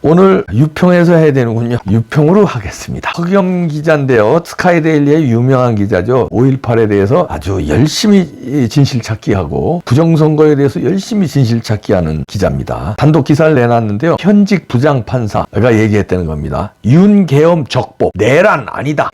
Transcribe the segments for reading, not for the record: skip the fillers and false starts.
오늘 유평에서 해야 되는군요. 유평으로 하겠습니다. 허겸 기자인데요. 스카이데일리의 유명한 기자죠. 5.18에 대해서 아주 열심히 진실찾기하고 부정선거에 대해서 열심히 진실찾기하는 기자입니다. 단독 기사를 내놨는데요. 현직 부장판사가 얘기했다는 겁니다. 윤계엄 적법 내란 아니다.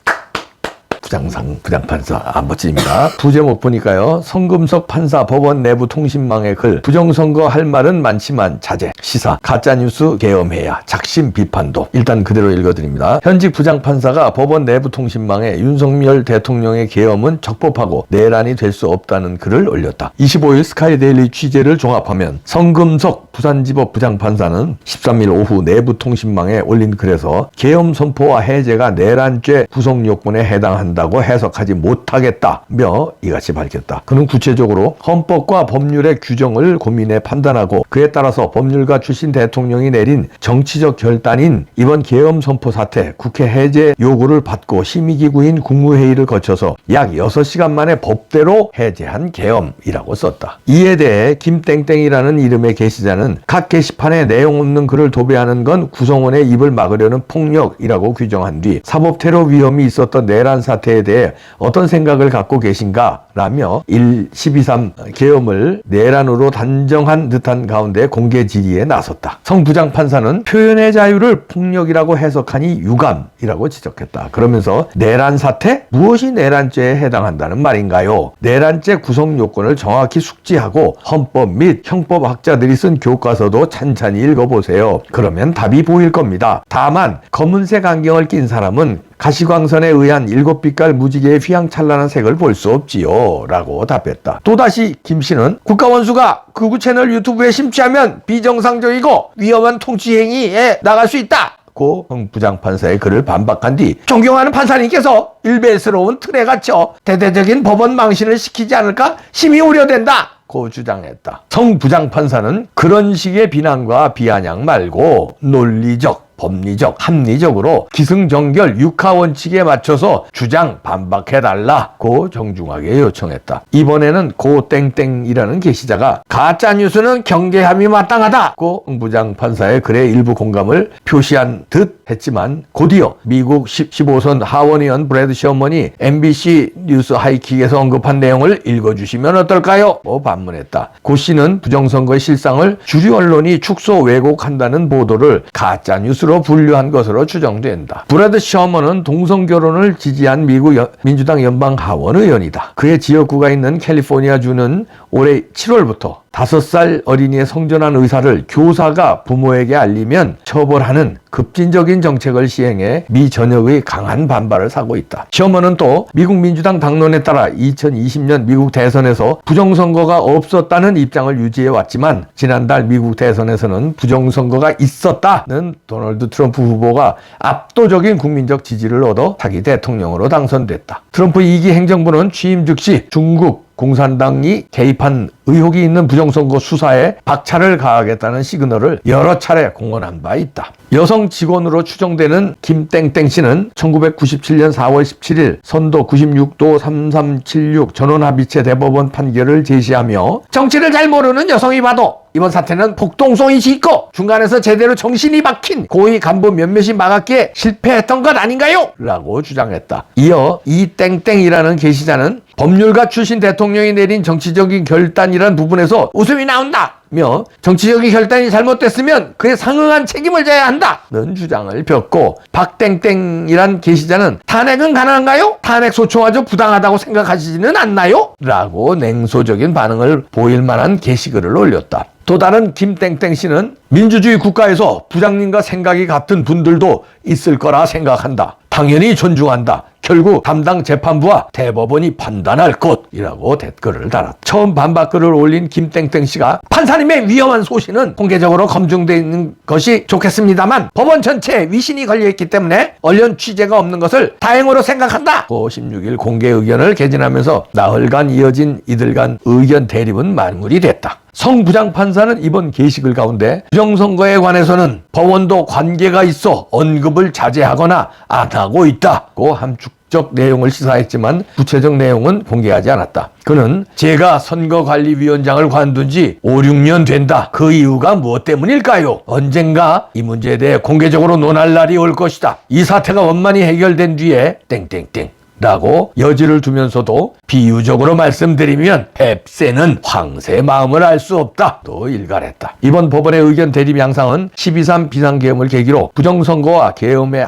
부장판사 멋집니다. 부제목 보니까요. 성금석 판사 법원 내부 통신망의 글 부정선거 할 말은 많지만 자제 시사 가짜뉴스 계엄해야 작심 비판도. 일단 그대로 읽어드립니다. 현직 부장판사가 법원 내부 통신망에 윤석열 대통령의 계엄은 적법하고 내란이 될 수 없다는 글을 올렸다. 25일 스카이데일리 취재를 종합하면 성금석 부산지법 부장판사는 13일 오후 내부 통신망에 올린 글에서 계엄 선포와 해제가 내란죄 구성 요건에 해당한다고 해석하지 못하겠다며 이같이 밝혔다. 그는 구체적으로 헌법과 법률의 규정을 고민해 판단하고 그에 따라서 법률가 출신 대통령이 내린 정치적 결단인 이번 계엄 선포 사태 국회 해제 요구를 받고 심의기구인 국무회의를 거쳐서 약 6시간 만에 법대로 해제한 계엄이라고 썼다. 이에 대해 김땡땡이라는 이름의 게시자는 각 게시판에 내용 없는 글을 도배하는 건 구성원의 입을 막으려는 폭력이라고 규정한 뒤 사법테러 위험이 있었던 내란 사태에 대해 어떤 생각을 갖고 계신가? 라며 1.12.3 계엄을 내란으로 단정한 듯한 가운데 공개 질의에 나섰다. 성 부장판사는 표현의 자유를 폭력이라고 해석하니 유감이라고 지적했다. 그러면서 내란 사태? 무엇이 내란죄에 해당한다는 말인가요? 내란죄 구성 요건을 정확히 숙지하고 헌법 및 형법학자들이 쓴 교과서도 찬찬히 읽어보세요. 그러면 답이 보일 겁니다. 다만 검은색 안경을 낀 사람은 가시광선에 의한 7빛깔 무지개의 휘황찬란한 색을 볼 수 없지요 라고 답했다. 또다시 김 씨는 국가원수가 극우 채널 유튜브에 심취하면 비정상적이고 위험한 통치행위에 나갈 수 있다 고 부장판사의 글을 반박한 뒤 존경하는 판사님께서 일베스러운 틀에 갇혀 대대적인 법원 망신을 시키지 않을까 심히 우려된다 고 주장했다. 성 부장판사는 그런 식의 비난과 비아냥 말고 논리적 법리적, 합리적으로 기승전결 육하원칙에 맞춰서 주장 반박해달라고 정중하게 요청했다. 이번에는 고 땡땡이라는 게시자가 가짜뉴스는 경계함이 마땅하다고 부장판사의 글에 일부 공감을 표시한 듯 했지만 곧이어 미국 15선 하원의원 브래드 셔먼이 MBC 뉴스 하이킥에서 언급한 내용을 읽어주시면 어떨까요? 반문했다. 고 씨는 부정선거의 실상을 주류 언론이 축소 왜곡한다는 보도를 가짜뉴스로 분류한 것으로 추정된다. 브래드 셔먼은 동성결혼을 지지한 미국 민주당 연방 하원 의원이다. 그의 지역구가 있는 캘리포니아주는 올해 7월부터 5살 어린이의 성전환 의사를 교사가 부모에게 알리면 처벌하는 급진적인 정책을 시행해 미 전역의 강한 반발을 사고 있다. 셔먼은 또 미국 민주당 당론에 따라 2020년 미국 대선에서 부정선거가 없었다는 입장을 유지해 왔지만 지난달 미국 대선에서는 부정선거가 있었다는 도널드 트럼프 후보가 압도적인 국민적 지지를 얻어 차기 대통령으로 당선됐다. 트럼프 2기 행정부는 취임 즉시 중국 공산당이 개입한 의혹이 있는 부정선거 수사에 박차를 가하겠다는 시그널을 여러 차례 공언한 바 있다. 여성 직원으로 추정되는 김땡땡 씨는 1997년 4월 17일 선도 96도 3376 전원합의체 대법원 판결을 제시하며 정치를 잘 모르는 여성이 봐도 이번 사태는 폭동성이 짙고 중간에서 제대로 정신이 박힌 고위 간부 몇몇이 막았기에 실패했던 것 아닌가요? 라고 주장했다. 이어 이 땡땡이라는 게시자는 법률가 출신 대통령이 내린 정치적인 결단이란 부분에서 웃음이 나온다 며 정치적인 결단이 잘못됐으면 그에 상응한 책임을 져야 한다는 주장을 폈고 박땡땡이란 게시자는 탄핵은 가능한가요? 탄핵 소추마저 부당하다고 생각하시지는 않나요? 라고 냉소적인 반응을 보일 만한 게시글을 올렸다. 또 다른 김땡땡 씨는 민주주의 국가에서 부장님과 생각이 같은 분들도 있을 거라 생각한다. 당연히 존중한다. 결국 담당 재판부와 대법원이 판단할 것이라고 댓글을 달았다. 처음 반박글을 올린 김땡땡 씨가 판사님의 위험한 소신은 공개적으로 검증되어 있는 것이 좋겠습니다만 법원 전체에 위신이 걸려있기 때문에 언론 취재가 없는 것을 다행으로 생각한다. 16일 공개 의견을 개진하면서 나흘간 이어진 이들 간 의견 대립은 만물이 됐다. 성 부장판사는 이번 게시글 가운데 부정선거에 관해서는 법원도 관계가 있어 언급을 자제하거나 안 하고 있다고 함축 형식적 내용을 시사했지만 구체적 내용은 공개하지 않았다. 그는 제가 선거관리위원장을 관둔 지 5, 6년 된다. 그 이유가 무엇 때문일까요? 언젠가 이 문제에 대해 공개적으로 논할 날이 올 것이다. 이 사태가 원만히 해결된 뒤에 땡땡땡 라고 여지를 두면서도 비유적으로 말씀드리면 뱁새는 황새의 마음을 알 수 없다. 또 일갈했다. 이번 법원의 의견 대립 양상은 12.3 비상계엄을 계기로 부정선거와 계엄의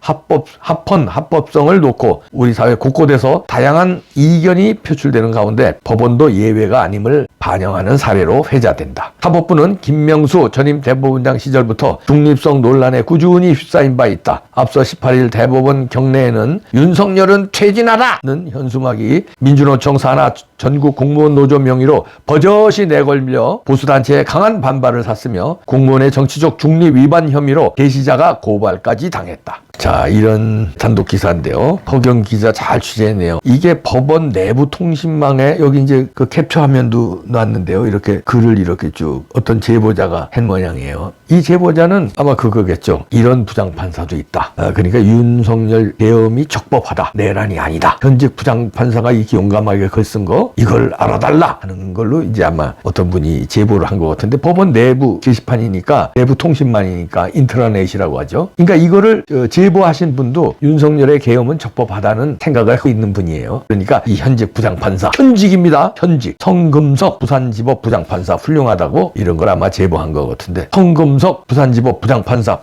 합법성을 놓고 우리 사회 곳곳에서 다양한 이견이 표출되는 가운데 법원도 예외가 아님을 반영하는 사례로 회자된다. 사법부는 김명수 전임 대법원장 시절부터 중립성 논란에 꾸준히 휩싸인 바 있다. 앞서 18일 대법원 경내에는 윤석열은 퇴진하라는 현수막이 민주노총 산하 전국 공무원 노조 명의로 버젓이 내걸려 보수단체의 강한 반발을 샀으며 공무원의 정치적 중립 위반 혐의로 게시자가 고발까지 당했다. 자, 이런 단독 기사인데요. 허경 기자 잘 취재했네요. 이게 법원 내부 통신망에 여기 이제 그 캡처 화면도 놨는데요. 이렇게 글을 이렇게 쭉 어떤 제보자가 한 모양이에요. 이 제보자는 아마 그거겠죠. 이런 부장판사도 있다. 그러니까 윤석열 계엄이 적법하다. 내란이 아니다. 현직 부장판사가 이렇게 용감하게 글 쓴 거 이걸 알아달라 하는 걸로 이제 아마 어떤 분이 제보를 한 것 같은데 법원 내부 게시판이니까 내부 통신망이니까 인트라넷이라고 하죠. 그러니까 이거를 제보하신 분도 윤석열의 계엄은 적법하다는 생각을 하고 있는 분이에요. 그러니까 이 현직 부장판사, 현직입니다. 현직. 성금석 부산지법 부장판사 훌륭하다고 이런 걸 아마 제보한 것 같은데 성금석 부산지법 부장판사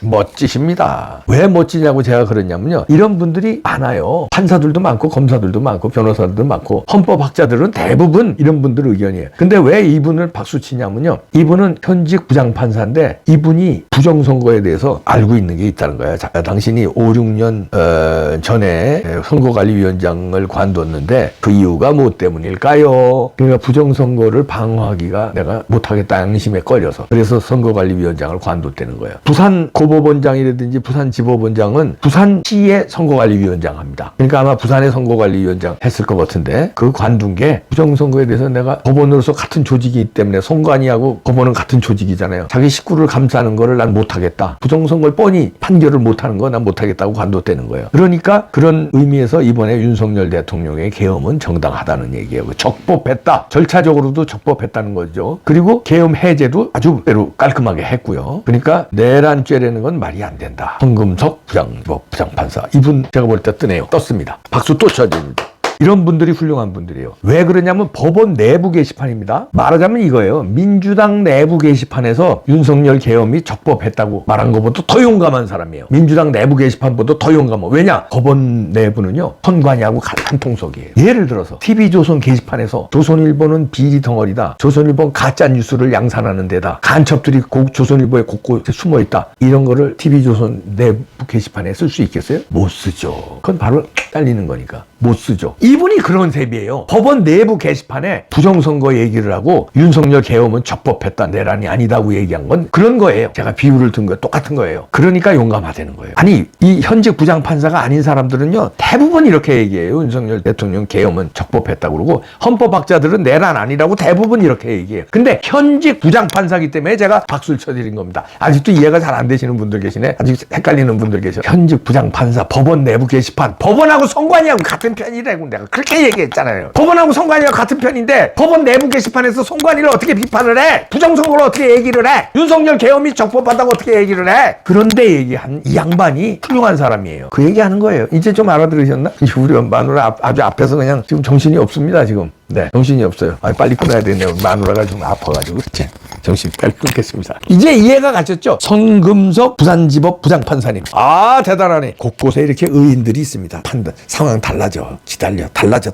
멋지십니다. 왜 멋지냐고 제가 그랬냐면요. 이런 분들이 많아요. 판사들도 많고 검사들도 많고 변호사들도 많고 헌법학자들은 대부분 이런 분들 의견이에요. 근데 왜 이분을 박수치냐면요. 이분은 현직 부장판사인데 이분이 부정선거에 대해서 알고 있는 게 있다는 거예요. 자, 당신이 5, 6년 전에 선거관리위원장을 관뒀는데 그 이유가 뭐 때문일까요? 그러니까 부정선거를 방어하기가 내가 못하겠다 양심에 꺼려서 그래서 선거관리위원장을 관뒀다는 거예요. 부산 고법원장이라든지 부산지법원장은 부산시의 선거관리위원장 합니다. 그러니까 아마 부산의 선거관리위원장 했을 것 같은데 그 관둔 게 부정선거에 대해서 내가 법원으로서 같은 조직이기 때문에 선관위하고 법원은 같은 조직이잖아요. 자기 식구를 감싸는 거를 난 못하겠다. 부정선거를 뻔히 판결을 못하는 거 난 못하겠다고 관뒀다는 거예요. 그러니까 그런 의미에서 이번에 윤석열 대통령의 계엄은 정당하다는 얘기예요. 적법했다. 절차적으로도 적법했다는 거죠. 그리고 계엄 해제도 아주 대로 깔끔하게 했고요. 그러니까 내란죄라는 건 말이 안 된다. 성금석 부장판사 이분 제가 볼 때 뜨네요. 떴습니다. 박수 또 쳐집니다. 이런 분들이 훌륭한 분들이에요. 왜 그러냐면 법원 내부 게시판입니다. 말하자면 이거예요. 민주당 내부 게시판에서 윤석열 계엄이 적법했다고 말한 것보다 더 용감한 사람이에요. 민주당 내부 게시판보다 더 용감한. 왜냐? 법원 내부는요. 선관위하고 한 통속이에요. 예를 들어서 TV조선 게시판에서 조선일보는 비리 덩어리다. 조선일보는 가짜 뉴스를 양산하는 데다. 간첩들이 조선일보에 곳곳에 숨어있다. 이런 거를 TV조선 내부 게시판에 쓸 수 있겠어요? 못 쓰죠. 그건 바로 잘리는 거니까. 못 쓰죠. 이분이 그런 셈이에요. 법원 내부 게시판에 부정선거 얘기를 하고 윤석열 계엄은 적법했다. 내란이 아니다고 얘기한 건 그런 거예요. 제가 비유를 든 거 똑같은 거예요. 그러니까 용감하다는 거예요. 아니 이 현직 부장판사가 아닌 사람들은요. 대부분 이렇게 얘기해요. 윤석열 대통령 계엄은 적법했다고 그러고 헌법학자들은 내란 아니라고 대부분 이렇게 얘기해요. 근데 현직 부장판사기 때문에 제가 박수를 쳐드린 겁니다. 아직도 이해가 잘 안 되시는 분들 계시네. 아직 헷갈리는 분들 계셔. 현직 부장판사 법원 내부 게시판 법원하고 선관위하고 같은 편이라고 내가 그렇게 얘기했잖아요. 법원하고 선관위가 같은 편인데 법원 내부 게시판에서 선관위를 어떻게 비판을 해? 부정선거를 어떻게 얘기를 해? 윤석열 계엄이 적법하다고 어떻게 얘기를 해? 그런데 얘기한 이 양반이 훌륭한 사람이에요. 그 얘기하는 거예요. 이제 좀 알아들으셨나? 우리 마누라 아주 앞에서 그냥 지금 정신이 없습니다. 지금. 네, 정신이 없어요. 빨리 끊어야 되네요. 마누라가 좀 아파가지고. 정신 빨리 끊겠습니다. 이제 이해가 가셨죠? 성금석 부산지법 부장판사님. 아, 대단하네. 곳곳에 이렇게 의인들이 있습니다. 판단. 상황 달라져. 기다려. 달라져.